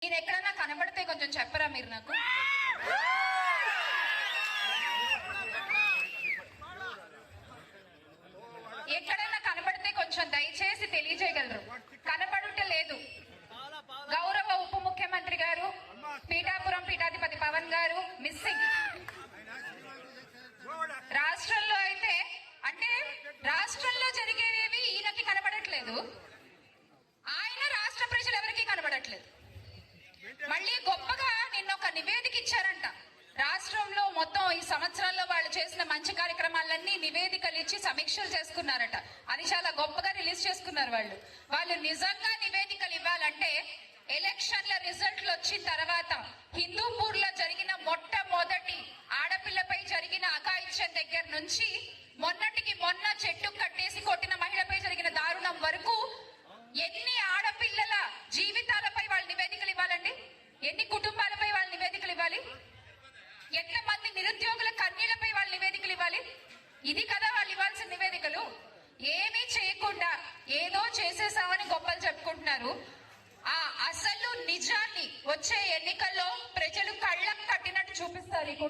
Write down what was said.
నేను ఎక్కడన్నా కనబడితే కొంచెం చెప్పరా మీరు నాకు? ఎక్కడన్నా కనబడితే కొంచెం దయచేసి తెలియజేయగలరు. కనబడుట లేదు. గౌరవ ఉప ముఖ్యమంత్రి గారు, పీఠాపురం పీఠాధిపతి పవన్ గారు మిస్సింగ్. రాష్ట్రంలో అయితే అంటే రాష్ట్రంలో జరిగేవి ఈయనకి కనబడట్లేదు, ఆయన రాష్ట్ర ప్రజలు ఎవరికి కనబడట్లేదు. మళ్ళీ గొప్పగా నిన్న ఒక నివేదిక ఇచ్చారంట. రాష్ట్రంలో మొత్తం ఈ సంవత్సరంలో వాళ్ళు చేసిన మంచి కార్యక్రమాలన్నీ నివేదికలు ఇచ్చి సమీక్షలు చేసుకున్నారట. అది చాలా గొప్పగా రిలీజ్ చేసుకున్నారు. వాళ్ళు నిజంగా నివేదికలు ఇవ్వాలంటే ఎలక్షన్ల రిజల్ట్లు వచ్చిన తర్వాత హిందూపూర్ లో జరిగిన మొట్టమొదటి ఆడపిల్లపై జరిగిన అఘాయిత్యం దగ్గర నుంచి మొన్నటికి మొన్న చెట్టు కట్టేసి కొట్టిన మహిళపై జరిగిన దారుణం వరకు ఎన్ని ఆడపిల్లల జీవితాలపై వాళ్ళు నివేదికలు ఇవ్వాలండి? ఎన్ని కుటుంబాలపై వాళ్ళు నివేదికలు ఇవ్వాలి? ఎంతమంది నిరుద్యోగుల కన్నీళ్లపై వాళ్ళు నివేదికలు ఇవ్వాలి? ఇది కదా వాళ్ళు ఇవ్వాల్సిన నివేదికలు. ఏమీ చేయకుండా ఏదో చేసేసామని గొప్పలు చెప్పుకుంటున్నారు. ఆ అసలు నిజాన్ని వచ్చే ఎన్నికల్లో ప్రజలు కళ్ళకు కట్టినట్టు చూపిస్తారు.